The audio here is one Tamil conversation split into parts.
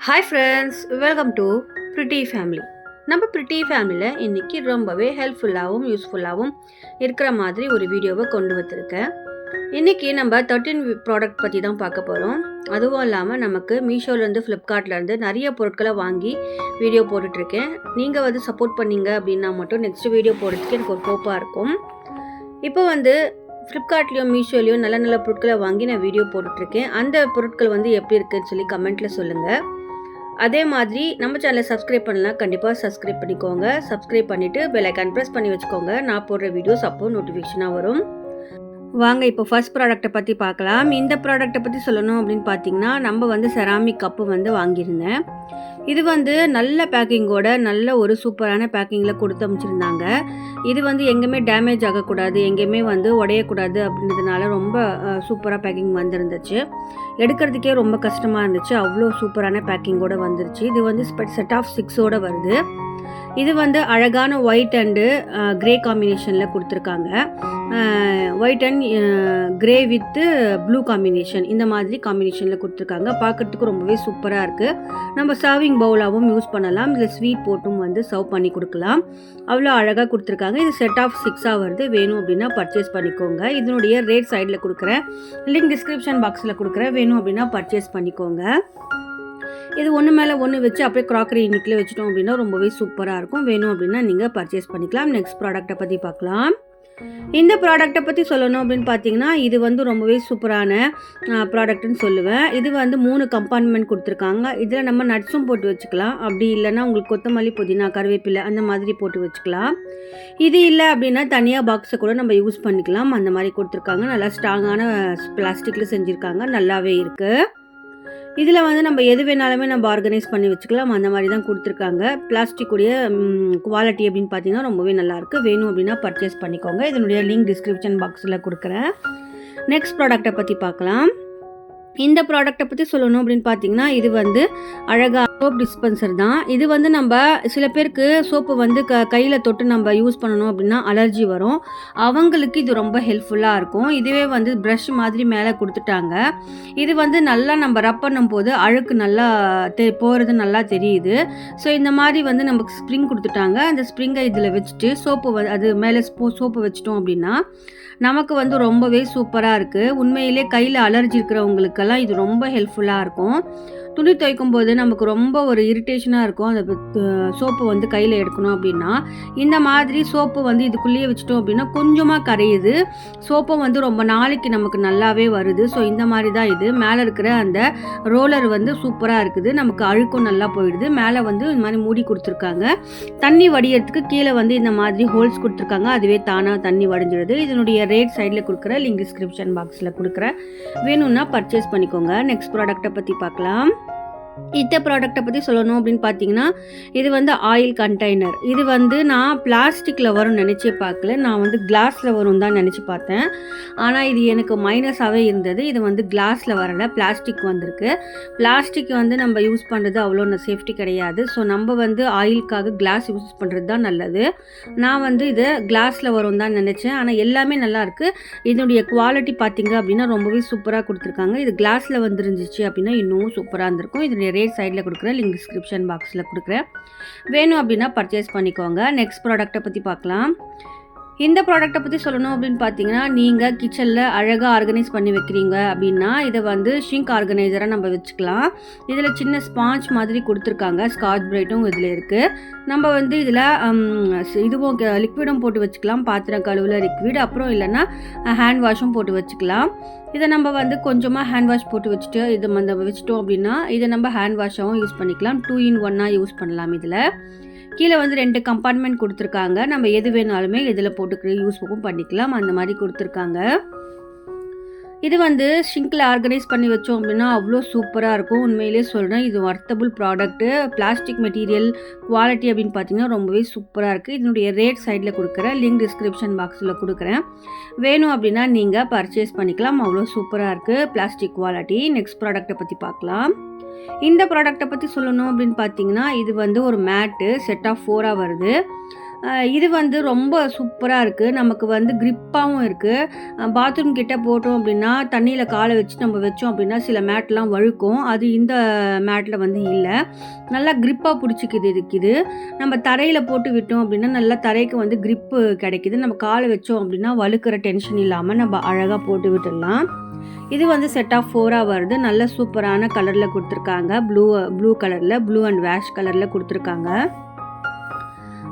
Hi friends, welcome to pretty family. நம்ம பிரிட்டி ஃபேமிலியில் இன்றைக்கி ரொம்பவே ஹெல்ப்ஃபுல்லாகவும் யூஸ்ஃபுல்லாகவும் இருக்கிற மாதிரி ஒரு வீடியோவை கொண்டு வந்திருக்கேன். இன்றைக்கி நம்ம 13 ப்ராடக்ட் பற்றி தான் பார்க்க போகிறோம். அதுவும் இல்லாமல் நமக்கு மீஷோலேருந்து ஃப்ளிப்கார்ட்லேருந்து நிறைய பொருட்களை வாங்கி வீடியோ போட்டுட்ருக்கேன். நீங்கள் சப்போர்ட் பண்ணிங்க அப்படின்னா மட்டும் நெக்ஸ்ட் வீடியோ போடுறதுக்கு எனக்கு ஒரு ஹோப்பாக இருக்கும். இப்போ ஃப்ளிப்கார்ட்லேயும் மீஷோலேயும் நல்ல நல்ல பொருட்களை வாங்கி நான் வீடியோ போட்டுட்ருக்கேன். அந்த பொருட்கள் எப்படி இருக்குதுன்னு சொல்லி கமெண்ட்டில் சொல்லுங்கள். அதே மாதிரி நம்ம சேனலை சப்ஸ்கிரைப் பண்ணலாம், கண்டிப்பாக சப்ஸ்கிரைப் பண்ணிக்கோங்க. சப்ஸ்கிரைப் பண்ணிவிட்டு பெல் ஐக்கான் ப்ரெஸ் பண்ணி வச்சுக்கோங்க. நான் போடுற வீடியோஸ் அப்போ நோட்டிஃபிகேஷனாக வரும். வாங்க இப்போ ஃபர்ஸ்ட் ப்ராடக்ட்டை பற்றி பார்க்கலாம். இந்த ப்ராடக்ட்டை பற்றி சொல்லணும் அப்படின்னு பார்த்தீங்கன்னா, நம்ம செராமிக் கப்பு வாங்கியிருந்தேன். இது நல்ல பேக்கிங்கோட நல்ல ஒரு சூப்பரான பேக்கிங்கில் கொடுத்து அமைச்சிருந்தாங்க. இது எங்கேயுமே டேமேஜ் ஆகக்கூடாது, எங்கேயுமே உடையக்கூடாது அப்படின்றதுனால ரொம்ப சூப்பராக பேக்கிங் வந்துருந்துச்சு. எடுக்கிறதுக்கே ரொம்ப கஷ்டமாக இருந்துச்சு, அவ்வளோ சூப்பரான பேக்கிங்கோடு வந்துருச்சு. இது செட் ஆஃப் 6ஓடு வருது. இது அழகான ஒயிட் அண்டு க்ரே காம்பினேஷனில் கொடுத்துருக்காங்க. White and grey with blue combination, இந்த மாதிரி காம்பினேஷனில் கொடுத்துருக்காங்க. பார்க்குறதுக்கு ரொம்பவே சூப்பராக இருக்குது. நம்ம சர்விங் பவுலாகவும் யூஸ் பண்ணலாம், இதில் ஸ்வீட் போட்டும் சர்வ் பண்ணி கொடுக்கலாம். அவ்வளோ அழகாக கொடுத்துருக்காங்க. இது செட் ஆஃப் 6ஆக வருது. வேணும் அப்படின்னா பர்ச்சேஸ் பண்ணிக்கோங்க. இதனுடைய ரேட் சைடில் கொடுக்குறேன், லிங்க் டிஸ்கிரிப்ஷன் பாக்ஸில் கொடுக்குறேன். வேணும் அப்படின்னா பர்ச்சேஸ் பண்ணிக்கோங்க. இது ஒன்று மேலே ஒன்று வச்சு அப்படியே க்ராக்கரி யூனிட்டில் வச்சுட்டோம் அப்படின்னா ரொம்பவே சூப்பராக இருக்கும். வேணும் அப்படின்னா நீங்கள் பர்ச்சேஸ் பண்ணிக்கலாம். நெக்ஸ்ட் ப்ராடக்ட்டை பற்றி பார்க்கலாம். இந்த ப்ராடக்ட்டை பற்றி சொல்லணும் அப்படின்னு பார்த்தீங்கன்னா, இது ரொம்பவே சூப்பரான ப்ராடக்ட்னு சொல்லுவேன். இது 3 கம்பார்ட்மெண்ட் கொடுத்துருக்காங்க. இதில் நம்ம நட்ஸும் போட்டு வச்சுக்கலாம். அப்படி இல்லைன்னா உங்களுக்கு கொத்தமல்லி, புதினா, கருவேப்பிலை அந்த மாதிரி போட்டு வச்சுக்கலாம். இது இல்லை அப்படின்னா தனியாக பாக்ஸை கூட நம்ம யூஸ் பண்ணிக்கலாம். அந்த மாதிரி கொடுத்துருக்காங்க. நல்லா ஸ்ட்ராங்கான பிளாஸ்டிக்கில் செஞ்சுருக்காங்க, நல்லாவே இருக்குது. இதில் நம்ம எது வேணாலுமே நம்ம ஆர்கனைஸ் பண்ணி வச்சுக்கலாம். அந்த மாதிரி தான் கொடுத்துருக்காங்க. பிளாஸ்டிக்குடைய குவாலிட்டி அப்படின்னு பார்த்தீங்கன்னா ரொம்பவே நல்லாயிருக்கு. வேணும் அப்படின்னா பர்ச்சேஸ் பண்ணிக்கோங்க. இதனுடைய லிங்க் டிஸ்கிரிப்ஷன் பாக்ஸில் கொடுக்குறேன். நெக்ஸ்ட் ப்ராடக்ட்டை பற்றி பார்க்கலாம். இந்த ப்ராடக்ட்டை பற்றி சொல்லணும் அப்படின்னு பார்த்தீங்கன்னா, இது அழகாக சோப் டிஸ்பென்சர் தான். இது நம்ம சில பேருக்கு சோப்பு கையில் தொட்டு நம்ம யூஸ் பண்ணணும் அப்படின்னா அலர்ஜி வரும். அவங்களுக்கு இது ரொம்ப ஹெல்ப்ஃபுல்லாக இருக்கும். இதுவே ப்ரஷ் மாதிரி மேலே கொடுத்துட்டாங்க. இது நல்லா நம்ம ரப் பண்ணும் போது அழுக்கு நல்லா போகிறது நல்லா தெரியுது. ஸோ இந்த மாதிரி நமக்கு ஸ்ப்ரிங் கொடுத்துட்டாங்க. அந்த ஸ்ப்ரிங்கை இதில் வச்சுட்டு சோப்பு அது மேலே சோப்பு வச்சிட்டோம் அப்படின்னா நமக்கு ரொம்பவே சூப்பராக இருக்குது. உண்மையிலே கையில் அலர்ஜி இருக்கிறவங்களுக்கெல்லாம் இது ரொம்ப ஹெல்ப்ஃபுல்லாக இருக்கும். துணி துவைக்கும் போது நமக்கு ரொம்ப ஒரு இரிட்டேஷனாக இருக்கும். அந்த சோப்பு கையில் எடுக்கணும் அப்படின்னா இந்த மாதிரி சோப்பு இதுக்குள்ளேயே வச்சுட்டோம் அப்படின்னா கொஞ்சமாக கரையுது. சோப்பும் ரொம்ப நாளைக்கு நமக்கு நல்லாவே வருது. ஸோ இந்த மாதிரி தான் இது. மேலே இருக்கிற அந்த ரோலர் சூப்பராக இருக்குது. நமக்கு அழுக்கும் நல்லா போயிடுது. மேலே இந்த மாதிரி மூடி கொடுத்துருக்காங்க. தண்ணி வடிகிறதுக்கு கீழே இந்த மாதிரி ஹோல்ஸ் கொடுத்துருக்காங்க. அதுவே தானாக தண்ணி வடிஞ்சிடுது. இதனுடைய ரேட் சைடில் கொடுக்குற லிங்க் டிஸ்கிரிப்ஷன் பாக்ஸில் கொடுக்குறேன். வேணும்னா பர்ச்சேஸ் பண்ணிக்கோங்க. நெக்ஸ்ட் ப்ராடக்ட்டை பற்றி பார்க்கலாம். இந்த ப்ராடக்ட்டை பற்றி சொல்லணும் அப்படின்னு பார்த்தீங்கன்னா, இது ஆயில் கண்டெய்னர். இது நான் பிளாஸ்டிக்கில் வரும்னு நினச்சி பார்க்கல. நான் கிளாஸில் வரும் தான் நினச்சி பார்த்தேன். ஆனால் இது எனக்கு மைனஸாகவே இருந்தது. இது கிளாஸில் வரலை, பிளாஸ்டிக் வந்திருக்கு. பிளாஸ்டிக் நம்ம யூஸ் பண்ணுறது அவ்வளோ சேஃப்டி கிடையாது. ஸோ நம்ம ஆயிலுக்காக கிளாஸ் யூஸ் பண்ணுறது தான் நல்லது. நான் இதை கிளாஸில் வரும் தான் நினச்சேன். ஆனால் எல்லாமே நல்லாயிருக்கு. இதனுடைய குவாலிட்டி பார்த்திங்க அப்படின்னா ரொம்பவே சூப்பராக கொடுத்துருக்காங்க. இது கிளாஸில் வந்துருந்துச்சு அப்படின்னா இன்னும் சூப்பராக இருந்திருக்கும். இதனுடைய ரேட் சைடில் கொடுக்குறேன், லிங்க் டிஸ்கிரிப்ஷன் பாக்ஸில் கொடுக்குறேன். வேணும் அப்படின்னா பர்ச்சேஸ் பண்ணிக்கோங்க. நெக்ஸ்ட் ப்ராடக்ட்டை பற்றி பார்க்கலாம். இந்த ப்ராடக்ட்டை பற்றி சொல்லணும் அப்படின்னு பார்த்தீங்கன்னா, நீங்கள் கிச்சனில் அழகாக ஆர்கனைஸ் பண்ணி வைக்கிறீங்க அப்படின்னா இதை ஷிங்க் ஆர்கனைசராக நம்ம வச்சுக்கலாம். இதில் சின்ன ஸ்பாஞ்ச் மாதிரி கொடுத்துருக்காங்க. ஸ்காட்ச் பிரைட்டும் இதில் இருக்குது. நம்ம இதில் இதுவும் லிக்விடும் போட்டு வச்சுக்கலாம். பாத்திரம் கழுவுல லிக்விட், அப்புறம் இல்லைன்னா ஹேண்ட் வாஷும் போட்டு வச்சுக்கலாம். இதை நம்ம கொஞ்சமாக ஹேண்ட் வாஷ் போட்டு வச்சுட்டு இதை வச்சுட்டோம் அப்படின்னா இதை நம்ம ஹேண்ட் வாஷாகவும் யூஸ் பண்ணிக்கலாம். 2 in 1 யூஸ் பண்ணலாம். இதில் கீழே 2 கம்பார்ட்மெண்ட் கொடுத்துருக்காங்க. நம்ம எது வேணாலுமே இதில் போட்டு யூஸ்ஃபுக்கும் பண்ணிக்கலாம். அந்த மாதிரி கொடுத்துருக்காங்க. இது ஷிங்கில் ஆர்கனைஸ் பண்ணி வச்சோம் அப்படின்னா அவ்வளோ சூப்பராக இருக்கும். உண்மையிலே சொல்கிறேன், இது வர்த்தபுள் ப்ராடக்ட்டு. பிளாஸ்டிக் மெட்டீரியல் குவாலிட்டி அப்படின்னு பார்த்தீங்கன்னா ரொம்பவே சூப்பராக இருக்குது. இதனுடைய ரேட் சைடில் கொடுக்குறேன், லிங்க் டிஸ்கிரிப்ஷன் பாக்ஸில் கொடுக்குறேன். வேணும் அப்படின்னா நீங்கள் பர்ச்சேஸ் பண்ணிக்கலாம். அவ்வளோ சூப்பராக இருக்குது பிளாஸ்டிக் குவாலிட்டி. நெக்ஸ்ட் ப்ராடக்ட்டை பற்றி பார்க்கலாம். இந்த ப்ராடக்ட்டை பற்றி சொல்லணும் அப்படின்னு பார்த்தீங்கன்னா, இது ஒரு மேட்டு செட் ஆஃப் 4ஆக வருது. இது வந்து ரொம்ப சூப்பரா இருக்கு. நமக்கு வந்து கிரிப்பாவும் இருக்கு. பாத்ரூம் கிட்ட போட்டோம் அப்படின்னா, தண்ணீல கால வச்சு நம்ம வச்சோம் அப்படின்னா, சில மேட்லாம் வழுக்கும். அது இந்த மேட்ல வந்து இல்ல. நல்லா கிரிப்பா புடிச்சுக்குது இதுக்கு இது. நம்ம தரையில போட்டு விட்டோம் அப்படின்னா, நல்லா தரைக்கு வந்து கிரிப்பு கிடைக்குது. நம்ம கால வச்சோம் அப்படின்னா, வழுக்குற டென்ஷன் இல்லாம நம்ம அழகா போட்டு விட்டுடலாம். இது வந்து செட் ஆஃப் 4ஆ வருது. நல்ல சூப்பரான கலர்ல குடுத்துருக்காங்க. ப்ளூ கலர்ல, ப்ளூ அண்ட் வேஷ் கலர்ல குடுத்துருக்காங்க.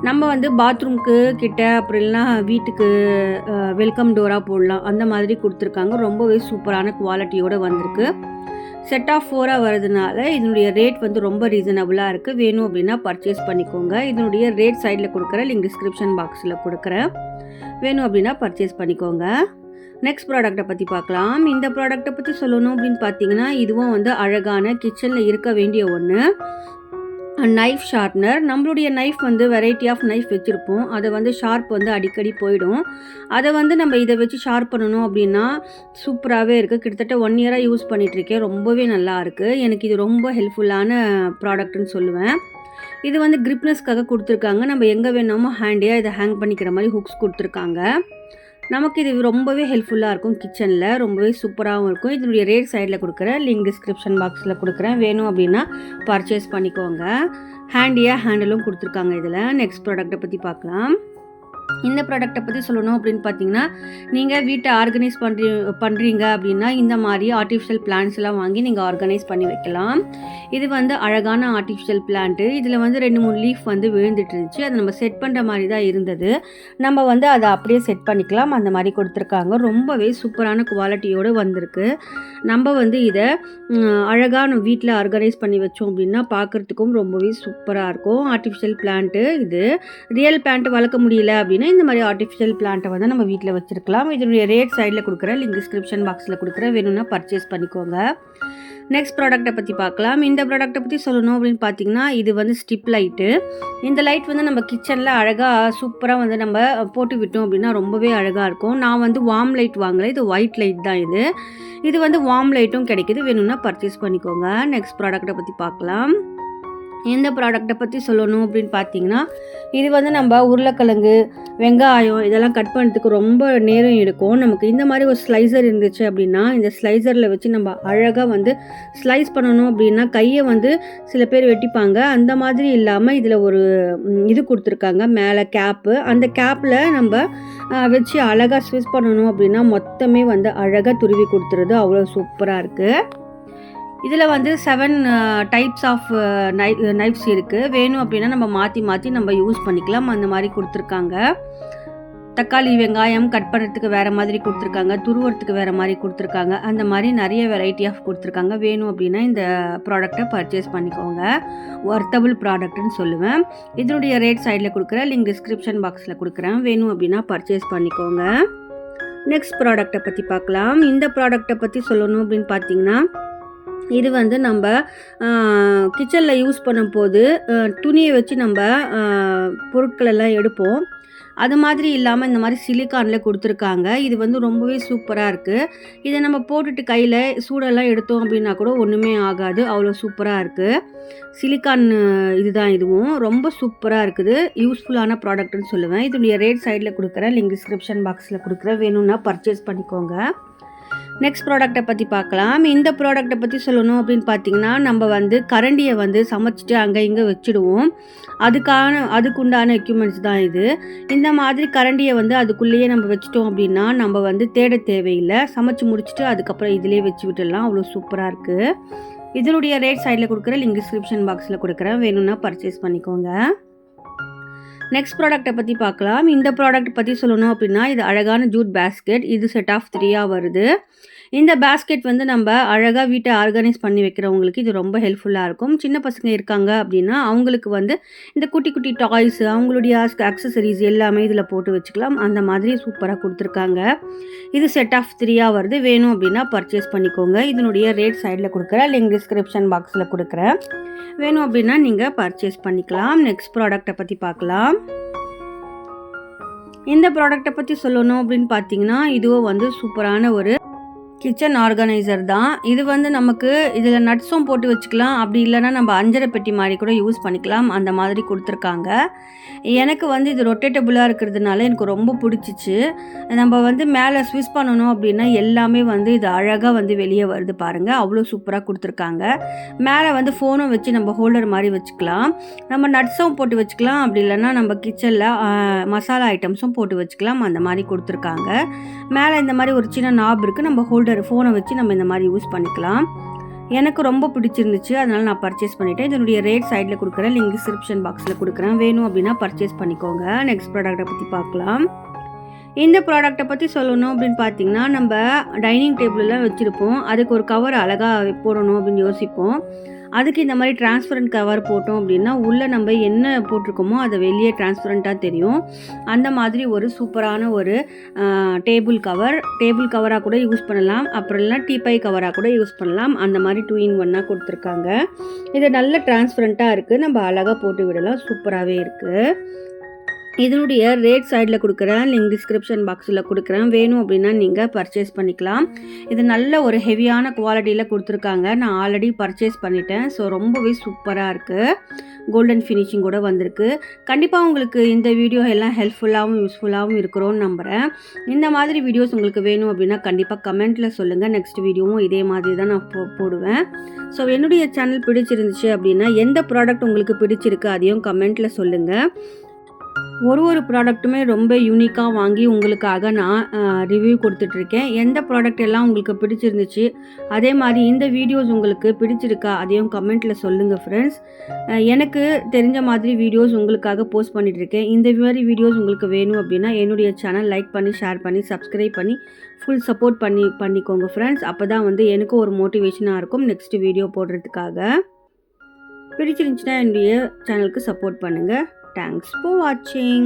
நம்ம வந்து பாத்ரூம்க்கு கிட்ட அப்படி இல்லைனா வீட்டுக்கு வெல்கம் டோரா போடலாம். அந்த மாதிரி குடுத்துருக்காங்க. ரொம்பவே சூப்பரான குவாலிட்டியோட வந்திருக்கு. செட் ஆஃப் 4ஆ வரதுனால இதனுடைய ரேட் வந்து ரொம்ப ரீசனபிளா இருக்கு. வேணும் அப்படின்னா பர்ச்சேஸ் பண்ணிக்கோங்க. இதனுடைய ரேட் சைடில் குடுக்குறேன். லிங்க் டிஸ்கிரிப்ஷன் பாக்ஸில் குடுக்குறேன். வேணும் அப்படின்னா பர்ச்சேஸ் பண்ணிக்கோங்க. நெக்ஸ்ட் ப்ராடக்ட்ட பத்தி பார்க்கலாம். இந்த ப்ராடக்ட்ட பத்தி சொல்லணும் அப்படின்னு பார்த்தீங்கன்னா, இதுவும் வந்து அழகான கிச்சன்ல இருக்க வேண்டிய ஒண்ணு. Knife sharpener. நம்மளுடைய நைஃப் வந்து வெரைட்டி ஆஃப் நைஃப் வச்சிருப்போம். அத வந்து ஷார்ப் வந்து அடிக்கடி போயிடும். அத வந்து நம்ம இத வச்சு ஷார்ப் பண்ணணும் அப்படின்னா, சூப்பராவே இருக்கு. கிட்டத்தட்ட 1 இயரா யூஸ் பண்ணிட்டுருக்கேன். ரொம்பவே நல்லா இருக்கு. எனக்கு இது ரொம்ப ஹெல்ப்ஃபுல்லான ப்ராடக்ட்ன்னு சொல்லுவேன். இது வந்து கிரிப்னஸ்க்காக குடுத்துருக்காங்க. நம்ம எங்க வேணுமோ ஹேண்டியா இத ஹேங் பண்ணிக்கிற மாரி ஹுக்ஸ் குடுத்துருக்காங்க. நமக்கு இது ரொம்பவே ஹெல்ப்ஃபுல்லா இருக்கும் கிச்சன்ல. ரொம்பவே சூப்பராவும் இருக்கும். இதனுடைய ரேட் சைடில குடுக்குறேன். லிங்க் டிஸ்கிரிப்ஷன் பாக்ஸ்ல குடுக்குறேன். வேணும் அப்படின்னா பர்ச்சேஸ் பண்ணிக்கோங்க. ஹேண்டியா ஹேண்டிலும் குடுத்துருக்காங்க இதுல. நெக்ஸ்ட் ப்ராடக்ட்ட பத்தி பார்க்கலாம். இந்த ப்ராடக்ட்ட பத்தி சொல்லணும் அப்படின்னு பார்த்தீங்கன்னா, நீங்க வீட்ட ஆர்கனைஸ் பண்றீங்க அப்படின்னா, இந்த மாரி ஆர்டிஃபிஷியல் பிளான்ட்ஸ்லாம் வாங்கி நீங்க ஆர்கனைஸ் பண்ணி வைக்கலாம். இது வந்து அழகான ஆர்டிஃபிஷியல் பிளான்ட்டு. இதில வந்து 2, 3 லீஃப் வந்து விழுந்துட்டு இருந்துச்சு. அத நம்ம செட் பண்ற மாரி தான் இருந்தது. நம்ம வந்து அத அப்படியே செட் பண்ணிக்கலாம். அந்த மாரி குடுத்துருக்காங்க. ரொம்பவே சூப்பரான குவாலிட்டியோட வந்திருக்கு. நம்ம வந்து இத அழகான வீட்ல ஆர்கனைஸ் பண்ணி வச்சோம் அப்படின்னா, பார்க்கறதுக்கும் ரொம்பவே சூப்பரா இருக்கும். ஆர்டிஃபிஷியல் பிளான்ட்டு இது. ரியல் பிளான்ட் வளர்க்க முடியல அப்படின்னா, இந்த மாதிரி ஆர்டிஃபிஷியல் பிளான்ட்டை வந்து நம்ம வீட்டில் வச்சுருக்கலாம். இதனுடைய ரேட் சைடில் கொடுக்குறேன். லிங்க் டிஸ்கிரிப்ஷன் பாக்ஸில் கொடுக்குறேன். வேணும்னா பர்ச்சேஸ் பண்ணிக்கோங்க. நெக்ஸ்ட் ப்ராடக்ட்டை பற்றி பார்க்கலாம். இந்த ப்ராடக்ட்டை பற்றி சொல்லணும் அப்படின்னு பார்த்தீங்கன்னா, இது வந்து ஸ்டிப் லைட்டு. இந்த லைட் வந்து நம்ம கிச்சனில் அழகாக சூப்பராக வந்து நம்ம போட்டு விட்டோம் அப்படின்னா ரொம்பவே அழகாக இருக்கும். நான் வந்து வார்ம் லைட் வாங்கலை. இது ஒயிட் லைட் தான் இது. இது வந்து வார்ம் லைட்டும் கிடைக்குது. வேணும்னா பர்ச்சேஸ் பண்ணிக்கோங்க. நெக்ஸ்ட் ப்ராடக்ட்டை பற்றி பார்க்கலாம். இந்த ப்ராடக்ட்டை பற்றி சொல்லணும் அப்படின்னு பார்த்தீங்கன்னா, இது வந்து நம்ம உருளைக்கிழங்கு, வெங்காயம் இதெல்லாம் கட் பண்ணுறதுக்கு ரொம்ப நேரம் எடுக்கும். நமக்கு இந்த மாதிரி ஒரு ஸ்லைசர் இருந்துச்சு அப்படின்னா, இந்த ஸ்லைசரில் வச்சு நம்ம அழகாக வந்து ஸ்லைஸ் பண்ணணும் அப்படின்னா, கையை வந்து சில பேர் வெட்டிப்பாங்க. அந்த மாதிரி இல்லாமல் இதில் ஒரு இது கொடுத்துருக்காங்க, மேலே கேப்பு. அந்த கேப்பில் நம்ம வச்சு அழகாக ஸ்விட்ச் பண்ணணும் அப்படின்னா, மொத்தமே வந்து அழகாக துருவி கொடுத்துருது. அவ்வளோ சூப்பராக இருக்குது. இதில் வந்து 7 டைப்ஸ் ஆஃப் நைஃப்ஸ் இருக்குது. வேணும் அப்படின்னா நம்ம மாற்றி நம்ம யூஸ் பண்ணிக்கலாம். அந்த மாதிரி கொடுத்துருக்காங்க. தக்காளி, வெங்காயம் கட் பண்ணுறதுக்கு வேறு மாதிரி கொடுத்துருக்காங்க. துருவுறதுக்கு வேறு மாதிரி கொடுத்துருக்காங்க. அந்த மாதிரி நிறைய வெரைட்டி ஆஃப் கொடுத்துருக்காங்க. வேணும் அப்படின்னா இந்த ப்ராடக்டை பர்ச்சேஸ் பண்ணிக்கோங்க. ஒர்த்தபிள் ப்ராடக்ட்னு சொல்லுவேன். இதனுடைய ரேட் சைடில் கொடுக்குறேன். லிங்க் டிஸ்கிரிப்ஷன் பாக்ஸில் கொடுக்குறேன். வேணும் அப்படின்னா பர்ச்சேஸ் பண்ணிக்கோங்க. நெக்ஸ்ட் ப்ராடக்டை பற்றி பார்க்கலாம். இந்த ப்ராடக்டை பற்றி சொல்லணும் அப்படின்னு பார்த்தீங்கன்னா, இது வந்து நம்ம கிச்சனில் யூஸ் பண்ணும்போது துணியை வச்சு நம்ம பொருட்கள் எல்லாம் எடுப்போம். அது மாதிரி இல்லாமல் இந்த மாதிரி சிலிக்கானில் கொடுத்துருக்காங்க. இது வந்து ரொம்பவே சூப்பராக இருக்குது. இதை நம்ம போட்டுட்டு கையில் சூடெல்லாம் எடுத்தோம் அப்படின்னா கூட ஒன்றுமே ஆகாது. அவ்வளோ சூப்பராக இருக்குது. சிலிக்கான் இதுதான் இதுவும். ரொம்ப சூப்பராக இருக்குது. யூஸ்ஃபுல்லான ப்ராடக்ட்னு சொல்லுவேன். இதனுடைய ரேட் சைடில் கொடுக்குறேன். லிங்க் டிஸ்கிரிப்ஷன் பாக்ஸில் கொடுக்குறேன். வேணும்னா பர்ச்சேஸ் பண்ணிக்கோங்க. நெக்ஸ்ட் ப்ராடக்ட்டை பற்றி பார்க்கலாம். இந்த ப்ராடக்ட்டை பற்றி சொல்லணும் அப்படின்னு பார்த்தீங்கன்னா, நம்ம வந்து கரண்டியை வந்து சமைச்சிட்டு அங்கே இங்கே வச்சுடுவோம். அதுக்குண்டான எக்யூப்மெண்ட்ஸ் தான் இது. இந்த மாதிரி கரண்டியை வந்து அதுக்குள்ளேயே நம்ம வச்சுட்டோம் அப்படின்னா, நம்ம வந்து தேட தேவையில்லை. சமைச்சு முடிச்சுட்டு அதுக்கப்புறம் இதிலே வச்சு விட்டுடலாம். அவ்வளோ சூப்பராக இருக்குது. இதனுடைய ரேட் சைடில் கொடுக்குறேன். லிங்க் டிஸ்கிரிப்ஷன் பாக்ஸில் கொடுக்குறேன். வேணும்னா பர்ச்சேஸ் பண்ணிக்கோங்க. நெக்ஸ்ட் ப்ராடக்ட்டை பற்றி பார்க்கலாம். இந்த ப்ராடக்ட் பற்றி சொல்லணும் அப்படின்னா, இது அழகான ஜூட் பேஸ்கெட். இது செட் ஆஃப் 3ஆ வருது. இந்த பேஸ்கெட் வந்து நம்ம அழகாக வீட்டை ஆர்கனைஸ் பண்ணி வைக்கிறவங்களுக்கு இது ரொம்ப ஹெல்ப்ஃபுல்லாக இருக்கும். சின்ன பசங்க இருக்காங்க அப்படின்னா, அவங்களுக்கு வந்து இந்த குட்டி குட்டி டாய்ஸ், அவங்களுடைய அக்சசரிஸ் எல்லாமே இதில் போட்டு வச்சுக்கலாம். அந்த மாதிரி சூப்பராக கொடுத்துருக்காங்க. இது செட் ஆஃப் 3ஆ வருது. வேணும் அப்படின்னா பர்ச்சேஸ் பண்ணிக்கோங்க. இதனுடைய ரேட் சைடில் கொடுக்குறேன். லிங்க் டிஸ்கிரிப்ஷன் பாக்ஸில் கொடுக்குறேன். வேணும் அப்படின்னா நீங்கள் பர்ச்சேஸ் பண்ணிக்கலாம். நெக்ஸ்ட் ப்ராடக்ட்டை பற்றி பார்க்கலாம். இந்த ப்ராடக்ட்டை பற்றி சொல்லணும் அப்படின்னு பார்த்தீங்கன்னா, இதுவும் வந்து சூப்பரான ஒரு கிச்சன் ஆர்கனைசர் தான். இது வந்து நமக்கு இதில் நட்ஸும் போட்டு வச்சுக்கலாம். அப்படி இல்லைன்னா நம்ம அஞ்சரை பெட்டி மாதிரி கூட யூஸ் பண்ணிக்கலாம். அந்த மாதிரி கொடுத்துருக்காங்க. எனக்கு வந்து இது ரொட்டேட்டபுளாக இருக்கிறதுனால எனக்கு ரொம்ப பிடிச்சிச்சு. நம்ம வந்து மேலே ஸ்விஸ் பண்ணணும் அப்படின்னா எல்லாமே வந்து இது அழகாக வந்து வெளியே வருது பாருங்கள். அவ்வளோ சூப்பராக கொடுத்துருக்காங்க. மேலே வந்து ஃபோனும் வச்சு நம்ம ஹோல்டர் மாதிரி வச்சுக்கலாம். நம்ம நட்ஸும் போட்டு வச்சுக்கலாம். அப்படி இல்லைன்னா நம்ம கிச்சனில் மசாலா ஐட்டம்ஸும் போட்டு வச்சுக்கலாம். அந்த மாதிரி கொடுத்துருக்காங்க. மேலே இந்த மாதிரி ஒரு சின்ன நாப் இருக்குது. நம்ம ஃபோனை வச்சு நம்ம இந்த மாதிரி யூஸ் பண்ணிக்கலாம். எனக்கு ரொம்ப பிடிச்சிருந்துச்சு. அதனால் நான் பர்ச்சேஸ் பண்ணிட்டேன். இதனுடைய ரேட் சைடில் கொடுக்குறேன். லிங்க் டிஸ்கிரிப்ஷன் பாக்ஸில் கொடுக்குறேன். வேணும் அப்படின்னா பர்ச்சேஸ் பண்ணிக்கோங்க. நெக்ஸ்ட் ப்ராடக்ட்டை பற்றி பார்க்கலாம். இந்த ப்ராடக்ட்டை பற்றி சொல்லணும் அப்படின்னு பார்த்தீங்கன்னா, நம்ம டைனிங் டேபிளெலாம் வச்சுருப்போம். அதுக்கு ஒரு கவர் அழகாக போடணும் அப்படின்னு யோசிப்போம். அதுக்கு இந்த மாதிரி டிரான்ஸ்பரண்ட் கவர் போட்டோம் அப்படின்னா உள்ளே நம்ம என்ன போட்டிருக்கோமோ அதை வெளியே டிரான்ஸ்பரண்ட்டாக தெரியும். அந்த மாதிரி ஒரு சூப்பரான ஒரு டேபிள் கவராக கூட யூஸ் பண்ணலாம். அப்புறம் இல்லைனா டீப்பை கவராக கூட யூஸ் பண்ணலாம். அந்த மாதிரி 2 in 1 கொடுத்துருக்காங்க. இது நல்ல டிரான்ஸ்பரண்ட்டாக இருக்குது. நம்ம அழகாக போட்டு விடலாம். சூப்பராகவே இருக்குது. இதனுடைய ரேட் சைடில் கொடுக்குறேன். லிங்க் டிஸ்கிரிப்ஷன் பாக்ஸில் கொடுக்குறேன். வேணும் அப்படின்னா நீங்கள் பர்ச்சேஸ் பண்ணிக்கலாம். இது நல்ல ஒரு ஹெவியான குவாலிட்டியில் கொடுத்துருக்காங்க. நான் ஆல்ரெடி பர்ச்சேஸ் பண்ணிட்டேன். ஸோ ரொம்பவே சூப்பராக இருக்குது. கோல்டன் ஃபினிஷிங் கூட வந்திருக்கு. கண்டிப்பாக உங்களுக்கு இந்த வீடியோ எல்லாம் ஹெல்ப்ஃபுல்லாகவும் யூஸ்ஃபுல்லாகவும் இருக்கிறோன்னு நம்புகிறேன். இந்த மாதிரி வீடியோஸ் உங்களுக்கு வேணும் அப்படின்னா கண்டிப்பாக கமெண்ட்டில் சொல்லுங்கள். நெக்ஸ்ட் வீடியோவும் இதே மாதிரி தான் நான் போடுவேன். ஸோ என்னுடைய சேனல் பிடிச்சிருந்துச்சு அப்படின்னா எந்த ப்ராடக்ட் உங்களுக்கு பிடிச்சிருக்கு அதையும் கமெண்ட்டில் சொல்லுங்கள். ஒரு ப்ராடக்ட்டுமே ரொம்ப யூனிக்காக வாங்கி உங்களுக்காக நான் ரிவ்யூ கொடுத்துட்ருக்கேன். எந்த ப்ராடக்ட் எல்லாம் உங்களுக்கு பிடிச்சிருந்துச்சு, அதே மாதிரி இந்த வீடியோஸ் உங்களுக்கு பிடிச்சிருக்கா அதையும் கமெண்ட்டில் சொல்லுங்கள் ஃப்ரெண்ட்ஸ். எனக்கு தெரிஞ்ச மாதிரி வீடியோஸ் உங்களுக்காக போஸ்ட் பண்ணிகிட்ருக்கேன். இந்த மாதிரி வீடியோஸ் உங்களுக்கு வேணும் அப்படின்னா என்னுடைய சேனல் லைக் பண்ணி, ஷேர் பண்ணி, சப்ஸ்கிரைப் பண்ணி ஃபுல் சப்போர்ட் பண்ணிக்கோங்க ஃப்ரெண்ட்ஸ். அப்போ தான் வந்து எனக்கும் ஒரு மோட்டிவேஷனாக இருக்கும் நெக்ஸ்ட் வீடியோ போடுறதுக்காக. பிடிச்சிருந்துச்சுன்னா என்னுடைய சேனலுக்கு சப்போர்ட் பண்ணுங்கள். Thanks for watching.